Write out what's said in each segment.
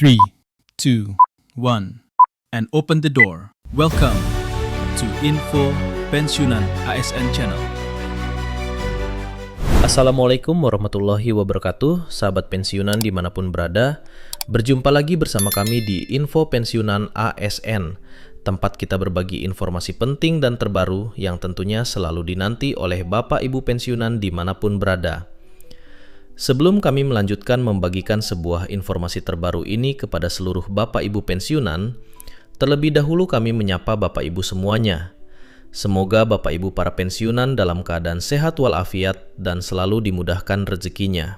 3, 2, 1, and open the door. Welcome to Info Pensiunan ASN Channel. Assalamualaikum warahmatullahi wabarakatuh, sahabat pensiunan dimanapun berada. Berjumpa lagi bersama kami di Info Pensiunan ASN, tempat kita berbagi informasi penting dan terbaru yang tentunya selalu dinanti oleh Bapak Ibu pensiunan dimanapun berada. Sebelum kami melanjutkan membagikan sebuah informasi terbaru ini kepada seluruh Bapak Ibu pensiunan, terlebih dahulu kami menyapa Bapak Ibu semuanya. Semoga Bapak Ibu para pensiunan dalam keadaan sehat walafiat dan selalu dimudahkan rezekinya.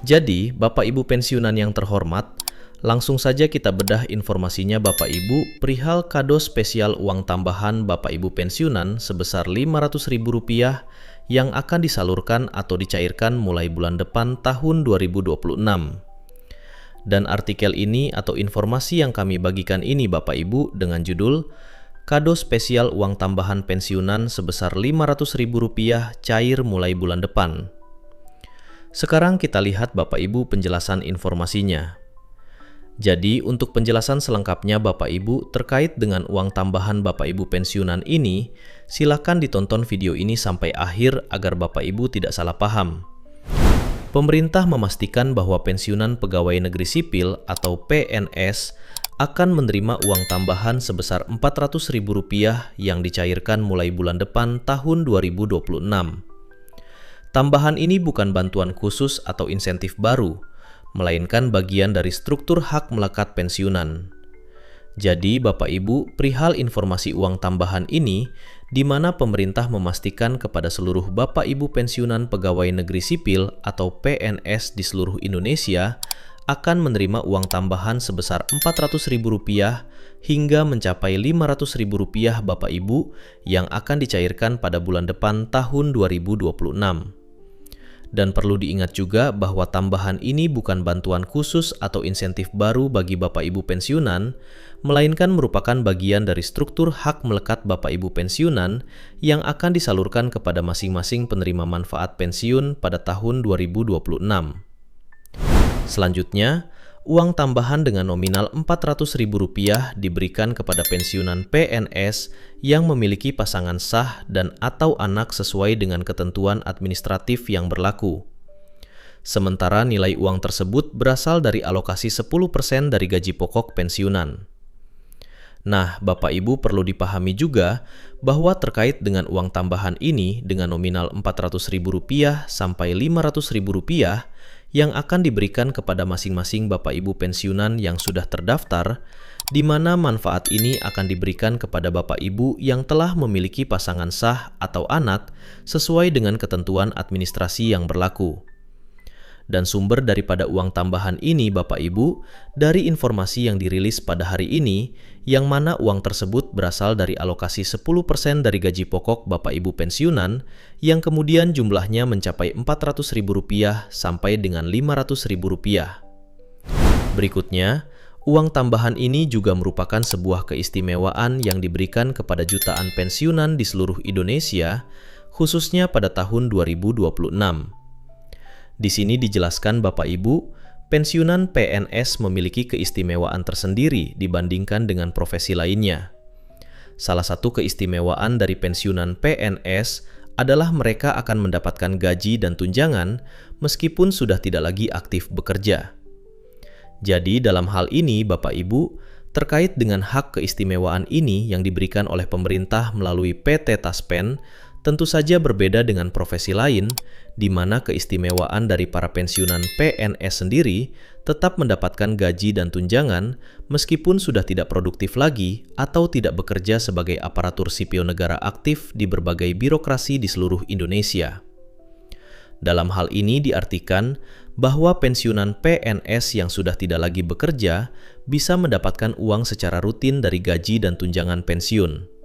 Jadi, Bapak Ibu pensiunan yang terhormat, langsung saja kita bedah informasinya Bapak Ibu perihal kado spesial uang tambahan Bapak Ibu pensiunan sebesar Rp500.000 yang akan disalurkan atau dicairkan mulai bulan depan tahun 2026. Dan artikel ini atau informasi yang kami bagikan ini Bapak Ibu dengan judul Kado Spesial Uang Tambahan Pensiunan sebesar Rp500.000 cair mulai bulan depan. Sekarang kita lihat Bapak Ibu penjelasan informasinya. Jadi untuk penjelasan selengkapnya Bapak Ibu terkait dengan uang tambahan Bapak Ibu pensiunan ini, silakan ditonton video ini sampai akhir agar Bapak Ibu tidak salah paham. Pemerintah memastikan bahwa pensiunan pegawai negeri sipil atau PNS akan menerima uang tambahan sebesar Rp400.000 yang dicairkan mulai bulan depan tahun 2026. Tambahan ini bukan bantuan khusus atau insentif baru, melainkan bagian dari struktur hak melekat pensiunan. Jadi Bapak Ibu, perihal informasi uang tambahan ini, di mana pemerintah memastikan kepada seluruh Bapak Ibu pensiunan pegawai negeri sipil atau PNS di seluruh Indonesia akan menerima uang tambahan sebesar Rp400.000 hingga mencapai Rp500.000 Bapak Ibu yang akan dicairkan pada bulan depan tahun 2026. Dan perlu diingat juga bahwa tambahan ini bukan bantuan khusus atau insentif baru bagi Bapak Ibu pensiunan, melainkan merupakan bagian dari struktur hak melekat Bapak Ibu pensiunan yang akan disalurkan kepada masing-masing penerima manfaat pensiun pada tahun 2026. Selanjutnya, uang tambahan dengan nominal Rp400.000 diberikan kepada pensiunan PNS yang memiliki pasangan sah dan atau anak sesuai dengan ketentuan administratif yang berlaku. Sementara nilai uang tersebut berasal dari alokasi 10% dari gaji pokok pensiunan. Nah, Bapak Ibu perlu dipahami juga bahwa terkait dengan uang tambahan ini dengan nominal Rp400.000 sampai Rp500.000 yang akan diberikan kepada masing-masing Bapak Ibu pensiunan yang sudah terdaftar, di mana manfaat ini akan diberikan kepada Bapak Ibu yang telah memiliki pasangan sah atau anak sesuai dengan ketentuan administrasi yang berlaku. Dan sumber daripada uang tambahan ini Bapak Ibu dari informasi yang dirilis pada hari ini, yang mana uang tersebut berasal dari alokasi 10% dari gaji pokok Bapak Ibu pensiunan yang kemudian jumlahnya mencapai Rp400.000 sampai dengan Rp500.000. Berikutnya, uang tambahan ini juga merupakan sebuah keistimewaan yang diberikan kepada jutaan pensiunan di seluruh Indonesia, khususnya pada tahun 2026. Di sini dijelaskan Bapak Ibu, pensiunan PNS memiliki keistimewaan tersendiri dibandingkan dengan profesi lainnya. Salah satu keistimewaan dari pensiunan PNS adalah mereka akan mendapatkan gaji dan tunjangan meskipun sudah tidak lagi aktif bekerja. Jadi dalam hal ini Bapak Ibu, terkait dengan hak keistimewaan ini yang diberikan oleh pemerintah melalui PT Taspen, tentu saja berbeda dengan profesi lain, di mana keistimewaan dari para pensiunan PNS sendiri tetap mendapatkan gaji dan tunjangan meskipun sudah tidak produktif lagi atau tidak bekerja sebagai aparatur sipil negara aktif di berbagai birokrasi di seluruh Indonesia. Dalam hal ini diartikan bahwa pensiunan PNS yang sudah tidak lagi bekerja bisa mendapatkan uang secara rutin dari gaji dan tunjangan pensiun.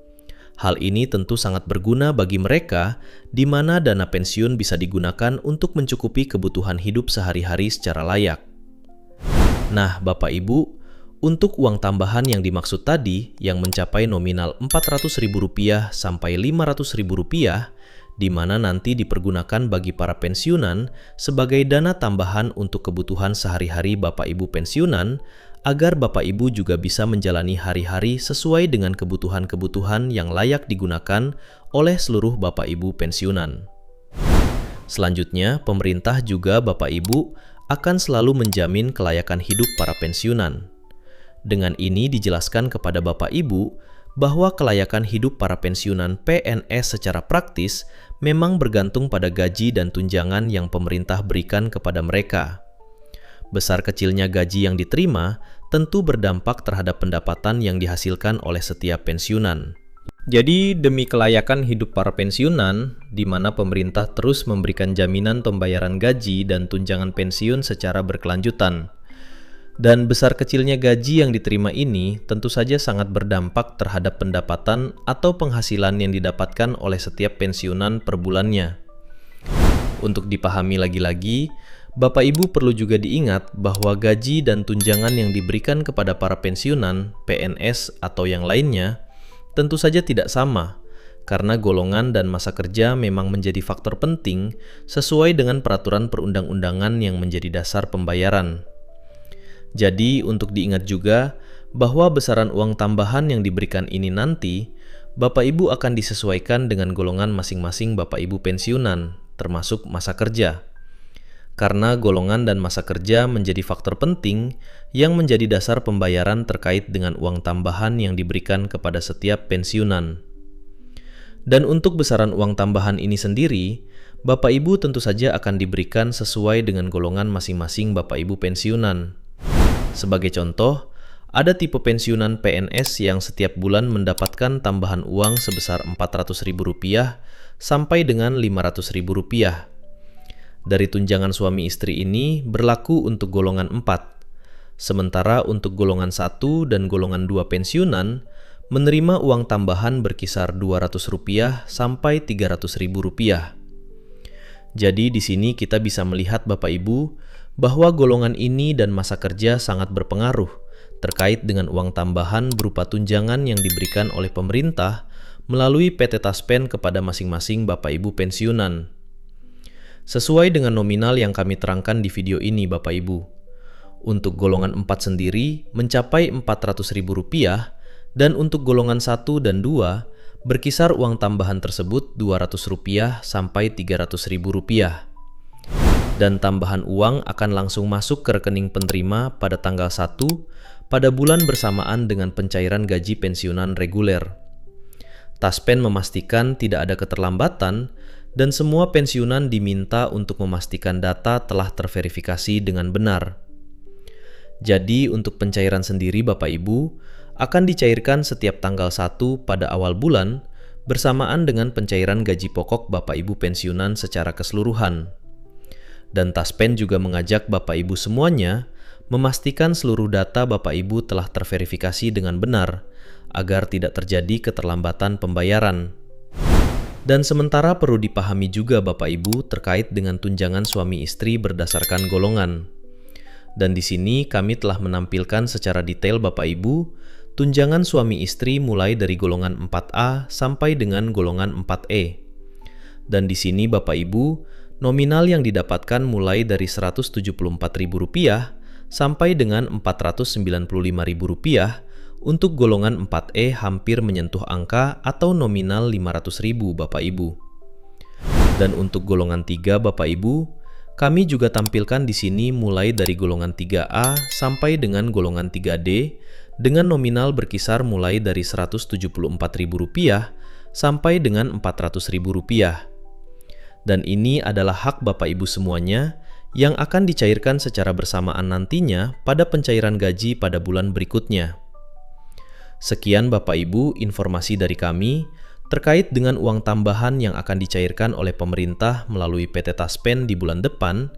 Hal ini tentu sangat berguna bagi mereka, di mana dana pensiun bisa digunakan untuk mencukupi kebutuhan hidup sehari-hari secara layak. Nah, Bapak Ibu, untuk uang tambahan yang dimaksud tadi, yang mencapai nominal Rp400.000 sampai Rp500.000, di mana nanti dipergunakan bagi para pensiunan sebagai dana tambahan untuk kebutuhan sehari-hari Bapak Ibu pensiunan, agar Bapak Ibu juga bisa menjalani hari-hari sesuai dengan kebutuhan-kebutuhan yang layak digunakan oleh seluruh Bapak Ibu pensiunan. Selanjutnya, pemerintah juga Bapak Ibu akan selalu menjamin kelayakan hidup para pensiunan. Dengan ini dijelaskan kepada Bapak Ibu bahwa kelayakan hidup para pensiunan PNS secara praktis memang bergantung pada gaji dan tunjangan yang pemerintah berikan kepada mereka. Besar kecilnya gaji yang diterima tentu berdampak terhadap pendapatan yang dihasilkan oleh setiap pensiunan. Jadi, demi kelayakan hidup para pensiunan, di mana pemerintah terus memberikan jaminan pembayaran gaji dan tunjangan pensiun secara berkelanjutan. Dan besar kecilnya gaji yang diterima ini tentu saja sangat berdampak terhadap pendapatan atau penghasilan yang didapatkan oleh setiap pensiunan per bulannya. Untuk dipahami lagi-lagi, Bapak Ibu perlu juga diingat bahwa gaji dan tunjangan yang diberikan kepada para pensiunan, PNS atau yang lainnya, tentu saja tidak sama, karena golongan dan masa kerja memang menjadi faktor penting sesuai dengan peraturan perundang-undangan yang menjadi dasar pembayaran. Jadi, untuk diingat juga bahwa besaran uang tambahan yang diberikan ini nanti, Bapak Ibu akan disesuaikan dengan golongan masing-masing Bapak Ibu pensiunan, termasuk masa kerja. Karena golongan dan masa kerja menjadi faktor penting yang menjadi dasar pembayaran terkait dengan uang tambahan yang diberikan kepada setiap pensiunan. Dan untuk besaran uang tambahan ini sendiri, Bapak Ibu tentu saja akan diberikan sesuai dengan golongan masing-masing Bapak Ibu pensiunan. Sebagai contoh, ada tipe pensiunan PNS yang setiap bulan mendapatkan tambahan uang sebesar Rp400.000 sampai dengan Rp500.000. Dari tunjangan suami istri ini berlaku untuk golongan 4, sementara untuk golongan 1 dan golongan 2 pensiunan menerima uang tambahan berkisar Rp200 sampai Rp300.000. Jadi di sini kita bisa melihat Bapak Ibu bahwa golongan ini dan masa kerja sangat berpengaruh terkait dengan uang tambahan berupa tunjangan yang diberikan oleh pemerintah melalui PT Taspen kepada masing-masing Bapak Ibu pensiunan. Sesuai dengan nominal yang kami terangkan di video ini Bapak Ibu, untuk golongan 4 sendiri mencapai Rp400.000 dan untuk golongan 1 dan 2 berkisar uang tambahan tersebut Rp200 sampai Rp300.000. Dan tambahan uang akan langsung masuk ke rekening penerima pada tanggal 1 pada bulan bersamaan dengan pencairan gaji pensiunan reguler. Taspen memastikan tidak ada keterlambatan dan semua pensiunan diminta untuk memastikan data telah terverifikasi dengan benar. Jadi untuk pencairan sendiri Bapak Ibu akan dicairkan setiap tanggal 1 pada awal bulan bersamaan dengan pencairan gaji pokok Bapak Ibu pensiunan secara keseluruhan. Dan Taspen juga mengajak Bapak Ibu semuanya memastikan seluruh data Bapak Ibu telah terverifikasi dengan benar agar tidak terjadi keterlambatan pembayaran. Dan sementara perlu dipahami juga Bapak Ibu terkait dengan tunjangan suami istri berdasarkan golongan. Dan di sini kami telah menampilkan secara detail Bapak Ibu tunjangan suami istri mulai dari golongan 4A sampai dengan golongan 4E. Dan di sini Bapak Ibu nominal yang didapatkan mulai dari Rp174.000 sampai dengan Rp495.000. Untuk golongan 4E hampir menyentuh angka atau nominal Rp500.000 Bapak Ibu. Dan untuk golongan 3 Bapak Ibu, kami juga tampilkan di sini mulai dari golongan 3A sampai dengan golongan 3D dengan nominal berkisar mulai dari Rp174.000 sampai dengan Rp400.000. Dan ini adalah hak Bapak Ibu semuanya yang akan dicairkan secara bersamaan nantinya pada pencairan gaji pada bulan berikutnya. Sekian Bapak Ibu informasi dari kami terkait dengan uang tambahan yang akan dicairkan oleh pemerintah melalui PT Taspen di bulan depan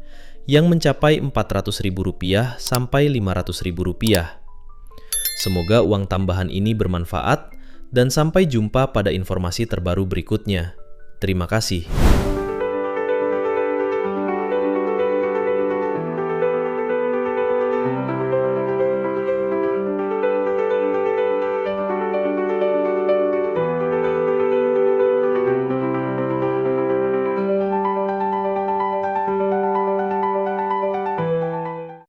yang mencapai Rp400.000 sampai Rp500.000. Semoga uang tambahan ini bermanfaat dan sampai jumpa pada informasi terbaru berikutnya. Terima kasih.